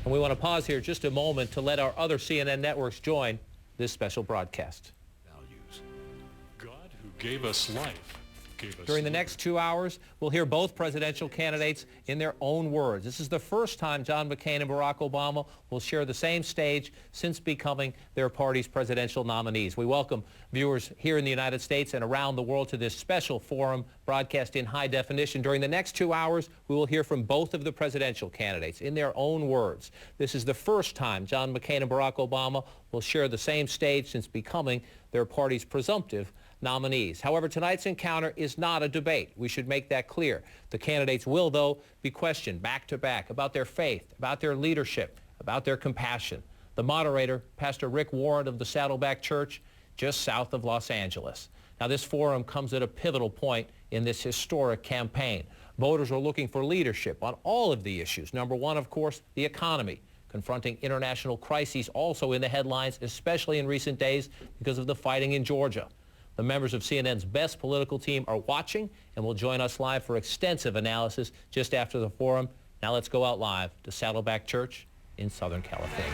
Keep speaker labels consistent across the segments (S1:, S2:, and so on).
S1: And we want to pause here just a moment to let our other CNN networks join this special broadcast.
S2: Values. God who gave us life.
S1: During the next 2 hours, we'll hear both presidential candidates in their own words. This is the first time John McCain and Barack Obama will share the same stage since becoming their party's presidential nominees. We welcome viewers here in the United States and around the world to this special forum broadcast in high definition. During the next 2 hours, we will hear from both of the presidential candidates in their own words. This is the first time John McCain and Barack Obama will share the same stage since becoming their party's presumptive nominees. However, tonight's encounter is not a debate. We should make that clear. The candidates will, though, be questioned back to back about their faith, about their leadership, about their compassion. The moderator, Pastor Rick Warren of the Saddleback Church, just south of Los Angeles. Now, this forum comes at a pivotal point in this historic campaign. Voters are looking for leadership on all of the issues. Number one, of course, the economy. Confronting international crises also in the headlines, especially in recent days because of the fighting in Georgia. The members of CNN's best political team are watching and will join us live for extensive analysis just after the forum. Now let's go out live to Saddleback Church in Southern California.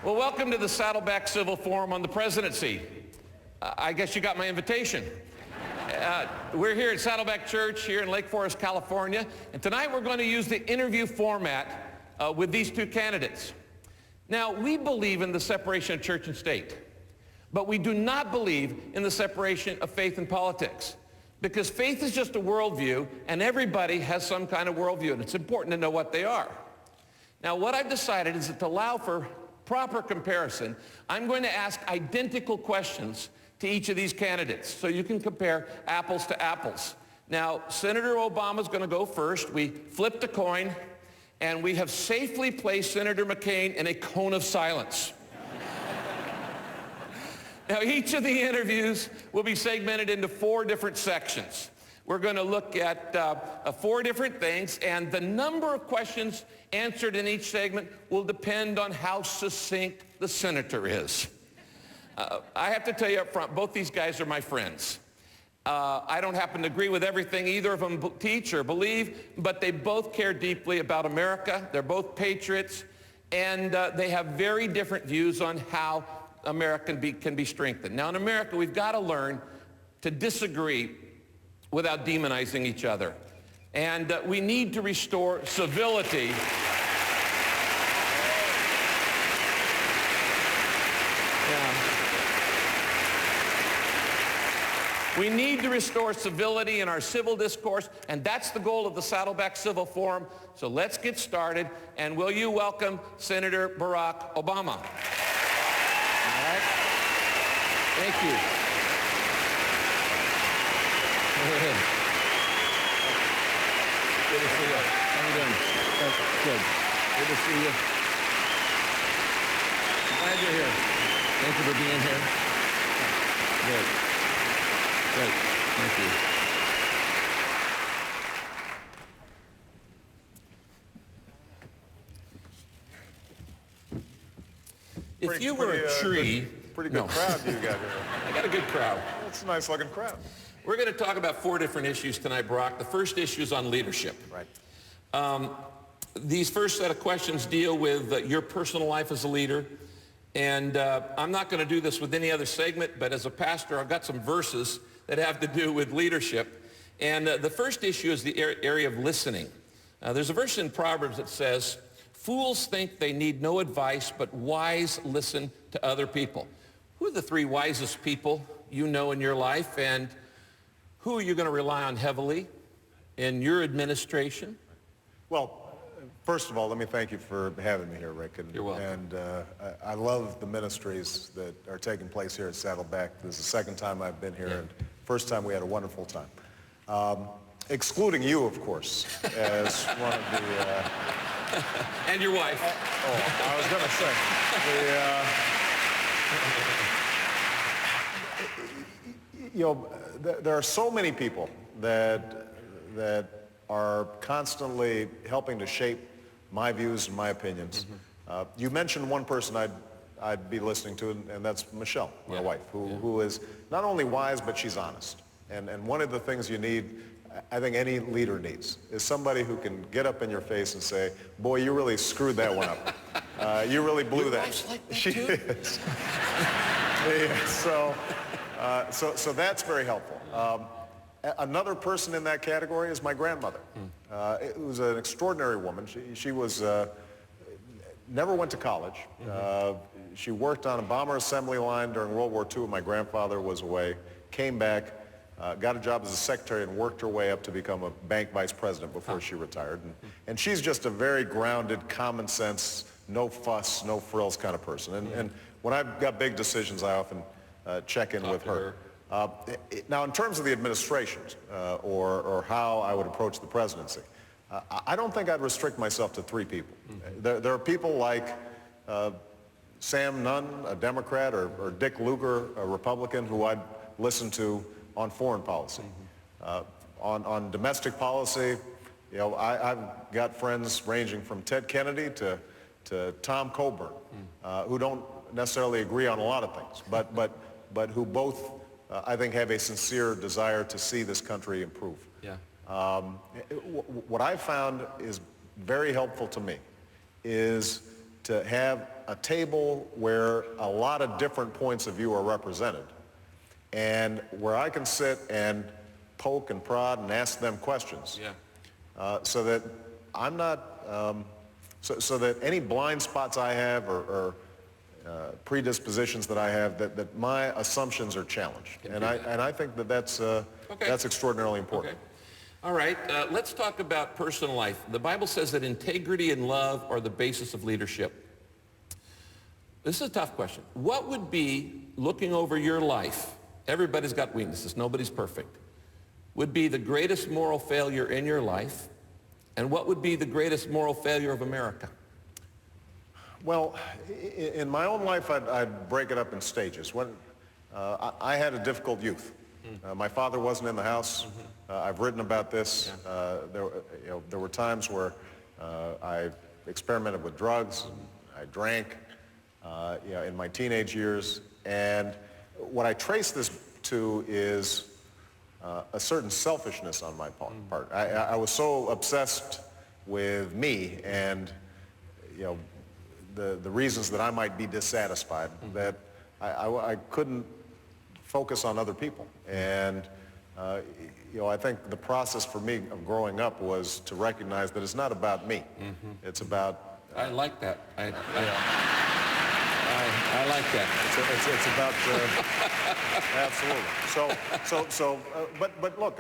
S3: Well, welcome to the Saddleback Civil Forum on the presidency. I guess you got my invitation. We're here at Saddleback Church here in Lake Forest, California, and tonight we're going to use the interview format with these two candidates. Now, we believe in the separation of church and state, but we do not believe in the separation of faith and politics, because faith is just a worldview, and everybody has some kind of worldview, and it's important to know what they are. Now, what I've decided is that to allow for proper comparison, I'm going to ask identical questions to each of these candidates, so you can compare apples to apples. Now, Senator Obama's going to go first. We flipped a coin, and we have safely placed Senator McCain in a cone of silence. Now, each of the interviews will be segmented into 4 different sections. We're going to look at 4 different things, and the number of questions answered in each segment will depend on how succinct the senator is. I have to tell you up front, both these guys are my friends. I don't happen to agree with everything either of them teach or believe, but they both care deeply about America. They're both patriots, and they have very different views on how America can be strengthened. Now, in America, we've got to learn to disagree without demonizing each other. And we need to restore civility. We need to restore civility in our civil discourse, and that's the goal of the Saddleback Civil Forum. So let's get started, and will you welcome Senator Barack Obama? All right. Thank you. Good to see you. How are you doing? Good. Good to see you. Glad you're here. Thank you for being here. Good. Great. Thank you. If you were a tree...
S4: Pretty good crowd you got here.
S3: I got a good crowd.
S4: That's a nice looking crowd.
S3: We're going to talk about 4 different issues tonight, Barack. The first issue is on leadership.
S4: Right.
S3: These first set of questions deal with your personal life as a leader. And I'm not going to do this with any other segment, but as a pastor, I've got some verses that have to do with leadership. And the first issue is the area of listening. There's a verse in Proverbs that says, "Fools think they need no advice, but wise listen to other people." Who are the 3 wisest people you know in your life, and who are you going to rely on heavily in your administration?
S4: Well, first of all, let me thank you for having me here, Rick.
S3: You're welcome.
S4: And I love the ministries that are taking place here at Saddleback. This is the second time I've been here, and first time we had a wonderful time. Excluding you, of course, as one of the...
S3: And your wife.
S4: I was going to say, there are so many people that are constantly helping to shape my views and my opinions. You mentioned one person I'd be listening to, and that's Michelle, my wife, who is not only wise, but she's honest. And one of the things you need I think any leader needs is somebody who can get up in your face and say, boy, you really screwed that one up. You really blew
S3: Your
S4: that.
S3: wife's like that
S4: She
S3: too?
S4: is. Yeah, so that's very helpful. Another person in that category is my grandmother. It was an extraordinary woman. She was never went to college. She worked on a bomber assembly line during World War II when my grandfather was away, came back, got a job as a secretary and worked her way up to become a bank vice president before she retired. And she's just a very grounded, common sense, no fuss, no frills kind of person. And when I've got big decisions, I often check in with her. Now, in terms of the administration or how I would approach the presidency, I don't think I'd restrict myself to three people. There are people like Sam Nunn, a Democrat, or Dick Lugar, a Republican, who I'd listen to on foreign policy. On domestic policy, you know, I've got friends ranging from Ted Kennedy to Tom Coburn, who don't necessarily agree on a lot of things, but who both, I think, have a sincere desire to see this country improve.
S3: Yeah.
S4: What I've found is very helpful to me is to have a table where a lot of different points of view are represented and where I can sit and poke and prod and ask them questions.
S3: Yeah.
S4: So that I'm not, so that any blind spots I have or predispositions that I have, that my assumptions are challenged. And I think that's extraordinarily important.
S3: Okay. All right, let's talk about personal life. The Bible says that integrity and love are the basis of leadership. This is a tough question. What would be, looking over your life, everybody's got weaknesses, nobody's perfect, would be the greatest moral failure in your life, and what would be the greatest moral failure of America?
S4: Well, in my own life, I'd break it up in stages. When I had a difficult youth. My father wasn't in the house. I've written about this. There were times where I experimented with drugs. I drank in my teenage years. And what I trace this to is a certain selfishness on my part. I was so obsessed with me and the reasons that I might be dissatisfied that I couldn't focus on other people. And I think the process for me of growing up was to recognize that it's not about me. It's about
S3: I like that. I like that.
S4: It's about absolutely. But look,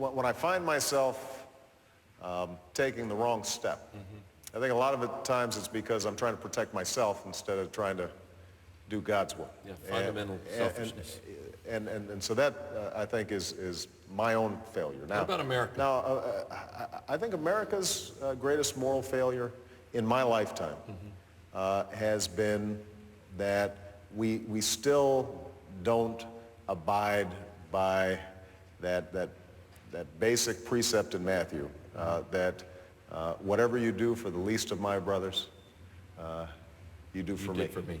S4: when I find myself taking the wrong step, I think a lot of the times it's because I'm trying to protect myself instead of trying to do God's will.
S3: Yeah, fundamental selfishness.
S4: And so that, I think, is my own failure. Now,
S3: what about America?
S4: Now, I think America's greatest moral failure in my lifetime has been that we still don't abide by that basic precept in Matthew that whatever you do for the least of my brothers, you do for me.
S3: For me.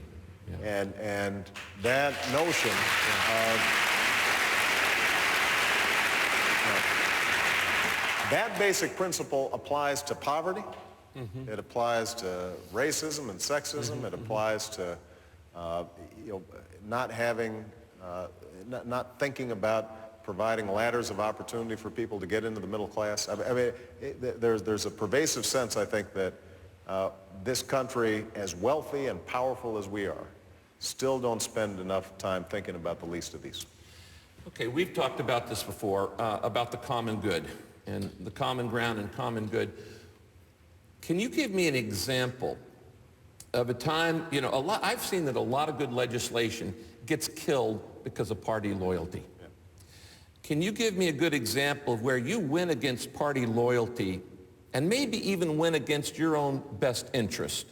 S3: Yeah.
S4: And that notion of that basic principle applies to poverty. It applies to racism and sexism. It applies to not having, not thinking about providing ladders of opportunity for people to get into the middle class. I mean, there's a pervasive sense, I think, that this country, as wealthy and powerful as we are, still don't spend enough time thinking about the least of these.
S3: Okay, we've talked about this before, about the common good and the common ground and common good. Can you give me an example of a time, I've seen that a lot of good legislation gets killed because of party loyalty. Yeah. Can you give me a good example of where you win against party loyalty and maybe even win against your own best interest